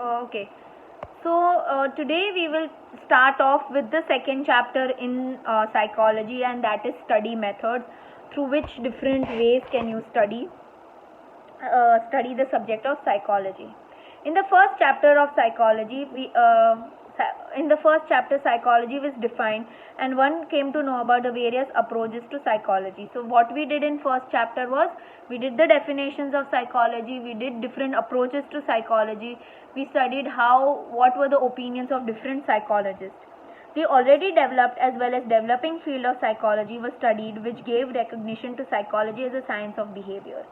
Okay. So today we will start off with the second chapter in psychology, and that is study methods, through which different ways can you study the subject of psychology. In the first chapter of psychology, psychology was defined, and one came to know about the various approaches to psychology. So what we did in first chapter was we did the definitions of psychology, we did different approaches to psychology, we studied what were the opinions of different psychologists. The already developed as well as developing field of psychology was studied, which gave recognition to psychology as a science of behavior.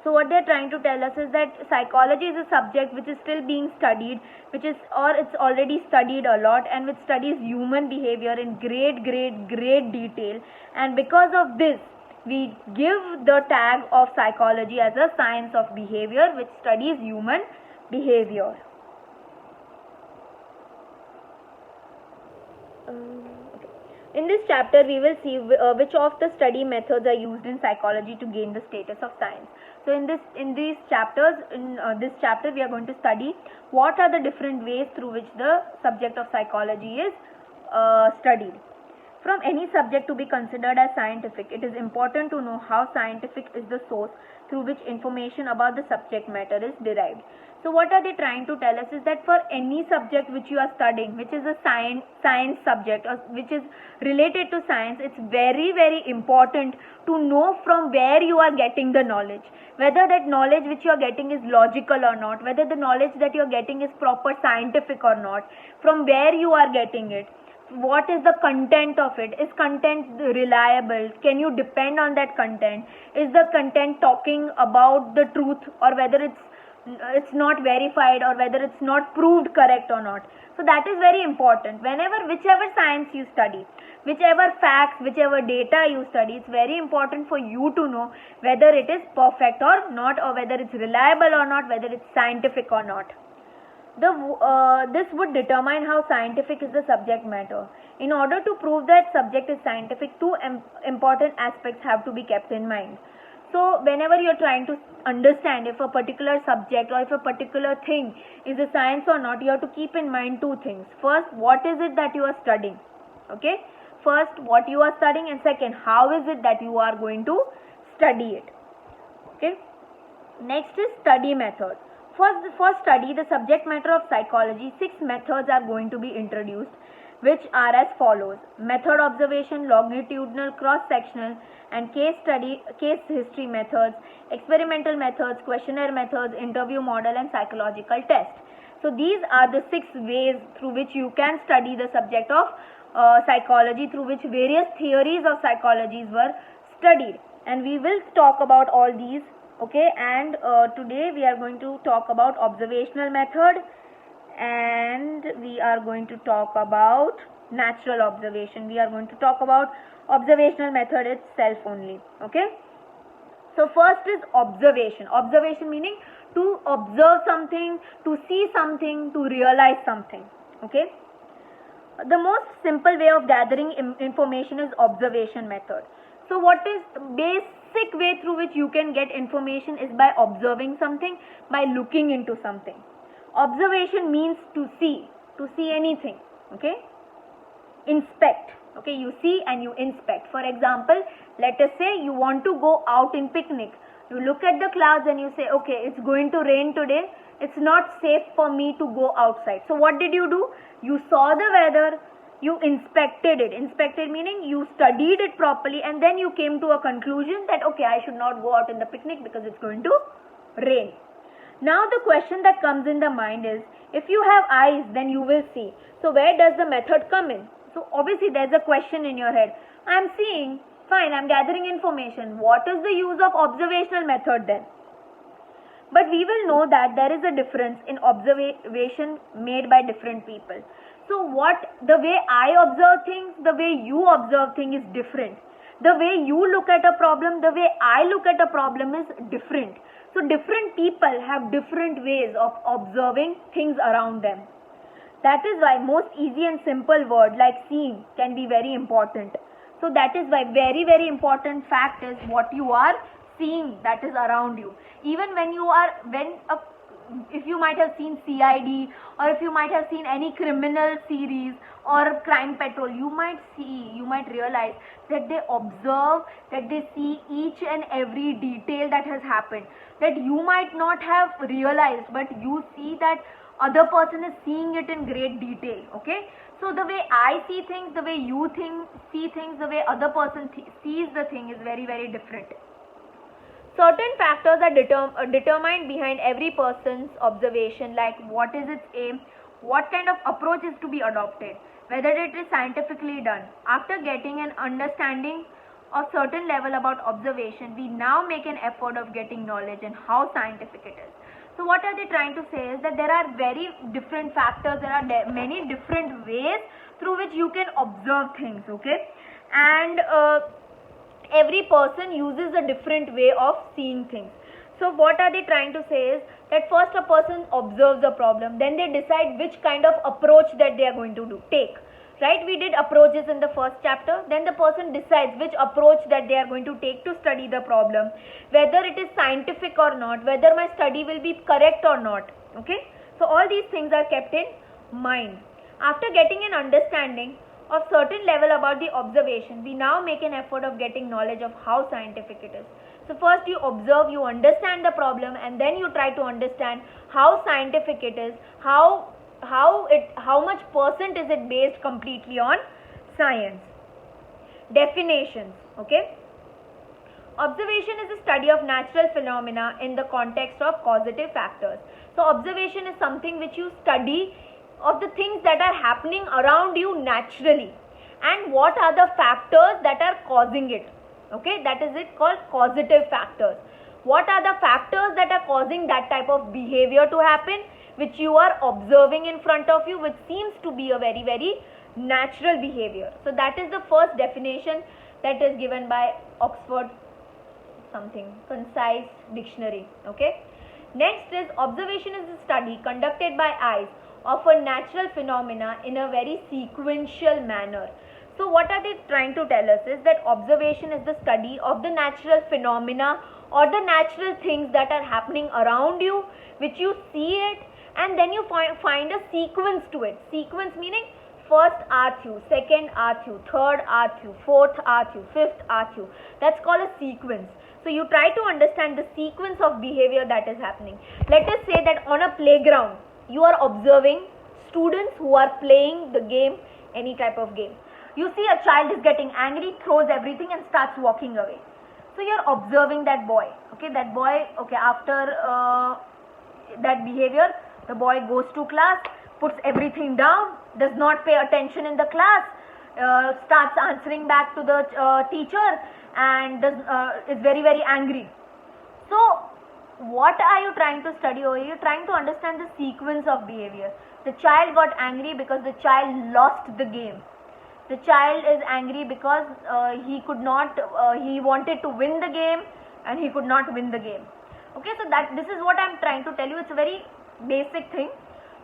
So what they are trying to tell us is that psychology is a subject which is still being studied, it's already studied a lot, and which studies human behavior in great detail. And because of this, we give the tag of psychology as a science of behavior, which studies human behavior. In this chapter, we will see which of the study methods are used in psychology to gain the status of science. So in this chapter, we are going to study what are the different ways through which the subject of psychology is studied. From any subject to be considered as scientific, it is important to know how scientific is the source through which information about the subject matter is derived. So what are they trying to tell us is that for any subject which you are studying, which is a science subject or which is related to science, it's very important to know from where you are getting the knowledge. Whether that knowledge which you are getting is logical or not, whether the knowledge that you are getting is proper scientific or not, from where you are getting it. What is the content of it? Is content reliable? Can you depend on that content? Is the content talking about the truth, or whether it's not verified, or whether it's not proved correct or not? So that is very important. Whichever science you study, whichever facts, whichever data you study, it's very important for you to know whether it is perfect or not, or whether it's reliable or not, whether it's scientific or not. This would determine how scientific is the subject matter. In order to prove that subject is scientific, two important aspects have to be kept in mind. So whenever you are trying to understand if a particular subject or if a particular thing is a science or not, you have to keep in mind two things. First, what is it that you are studying? Okay. First, what you are studying, and second, how is it that you are going to study it? Okay. Next is study method. For study the subject matter of psychology, 6 methods are going to be introduced, which are as follows: method observation, longitudinal, cross-sectional, and case history methods, experimental methods, questionnaire methods, interview model, and psychological test. So these are the 6 ways through which you can study the subject of psychology, through which various theories of psychologies were studied, and we will talk about all these. Okay, and today we are going to talk about observational method, and we are going to talk about natural observation. We are going to talk about observational method itself only. Okay, so first is observation. Observation meaning to observe something, to see something, to realize something. Okay, the most simple way of gathering information is observation method. So what is basic way through which you can get information is by observing something, by looking into something. Observation means to see anything. Okay, inspect. Okay, you see and you inspect. For example, let us say you want to go out in picnic. You look at the clouds and you say, okay, it's going to rain today, it's not safe for me to go outside. So what did you do? You saw the weather, you inspected it. Inspected meaning you studied it properly, and then you came to a conclusion that okay, I should not go out in the picnic because it's going to rain. Now the question that comes in the mind is, if you have eyes, then you will see. So where does the method come in? So obviously there's a question in your head. I'm seeing, fine, I'm gathering information. What is the use of observational method then? But we will know that there is a difference in observation made by different people. So the way I observe things, the way you observe things is different. The way you look at a problem, the way I look at a problem is different. So different people have different ways of observing things around them. That is why most easy and simple word like seeing can be very important. So that is why very important fact is what you are seeing that is around you. Even when if you might have seen CID, or if you might have seen any criminal series or Crime Patrol, you might realize that they observe, that they see each and every detail that has happened, that you might not have realized, but you see that other person is seeing it in great detail. Okay, so the way I see things, the way you see things, the way other person sees the thing is very, very different. Certain factors are determined behind every person's observation, like what is its aim, what kind of approach is to be adopted, whether it is scientifically done. After getting an understanding of certain level about observation, we now make an effort of getting knowledge and how scientific it is. So what are they trying to say is that there are very different factors, there are many different ways through which you can observe things, okay, and every person uses a different way of seeing things. So what are they trying to say is that first a person observes a problem, then they decide which kind of approach that they are going to take. Right, we did approaches in the first chapter. Then the person decides which approach that they are going to take to study the problem, whether it is scientific or not, whether my study will be correct or not. Okay, so all these things are kept in mind. After getting an understanding of certain level about the observation, we now make an effort of getting knowledge of how scientific it is. So first you observe, you understand the problem, and then you try to understand how scientific it is, how much percent is it based completely on science. Definitions. Okay, observation is a study of natural phenomena in the context of causative factors. So observation is something which you study of the things that are happening around you naturally, and what are the factors that are causing it. Okay, that is it called causative factors. What are the factors that are causing that type of behavior to happen, which you are observing in front of you, which seems to be a very, very natural behavior. So that is the first definition that is given by Oxford concise dictionary. Okay, next is observation is a study conducted by eyes of a natural phenomena in a very sequential manner. So what are they trying to tell us is that observation is the study of the natural phenomena or the natural things that are happening around you, which you see it, and then you find a sequence to it. Sequence meaning first RQ, second RQ, third RQ, fourth RQ, fifth RQ. That's called a sequence. So you try to understand the sequence of behavior that is happening. Let us say that on a playground, you are observing students who are playing the game, any type of game. You see a child is getting angry, throws everything and starts walking away. So you are observing that boy. Okay, that boy, okay, after that behavior, the boy goes to class, puts everything down, does not pay attention in the class, starts answering back to the teacher, and is very, very angry. So what are you trying to study over here? You're trying to understand the sequence of behavior. The child got angry because the child lost the game. The child is angry because he wanted to win the game and he could not win the game. Okay, so this is what I'm trying to tell you. It's a very basic thing,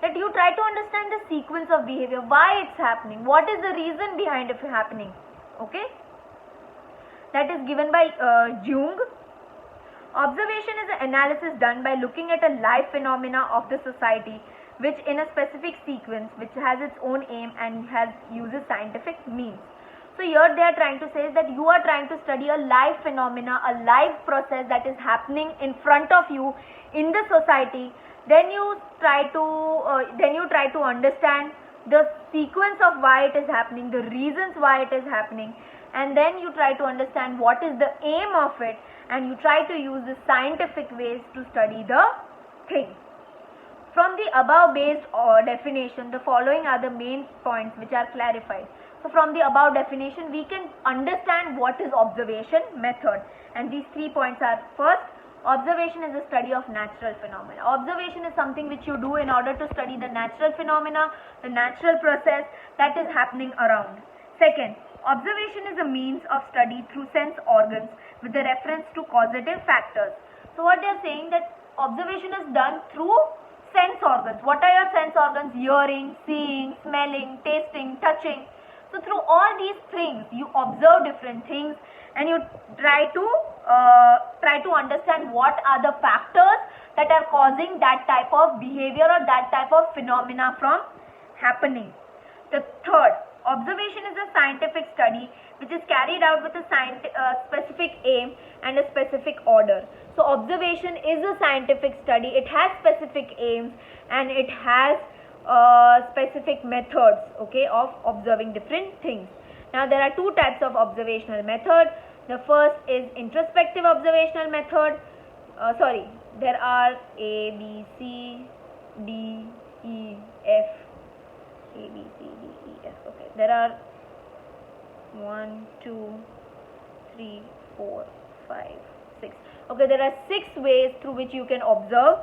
that you try to understand the sequence of behavior, why it's happening, what is the reason behind it happening. Okay, that is given by Jung. Observation is an analysis done by looking at a live phenomena of the society, which in a specific sequence, which has its own aim and uses scientific means. So here they are trying to say that you are trying to study a live phenomena, a live process that is happening in front of you in the society. Then you try to understand the sequence of why it is happening, the reasons why it is happening, and then you try to understand what is the aim of it, and you try to use the scientific ways to study the thing. From the above based definition, the following are the main points which are clarified. So from the above definition, we can understand what is observation method, and these 3 points are: first, observation is the study of natural phenomena. Observation is something which you do in order to study the natural phenomena, the natural process that is happening around. Second, observation is a means of study through sense organs with a reference to causative factors. So what they are saying, that observation is done through sense organs. What are your sense organs? Hearing, seeing, smelling, tasting, touching. So through all these things, you observe different things and you try to understand what are the factors that are causing that type of behavior or that type of phenomena from happening. The third, observation is a scientific study which is carried out with a specific aim and a specific order. So observation is a scientific study. It has specific aims and it has specific methods, okay, of observing different things. Now there are two types of observational method. The first is introspective observational method. There are A, B, C, D, E, F. A, B, C, D, E, F. Okay, there are 1, 2, 3, 4, 5, 6. Okay, there are 6 ways through which you can observe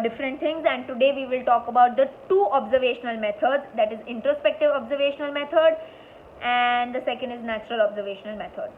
different things, and today we will talk about the two observational methods, that is introspective observational method and the second is natural observational method.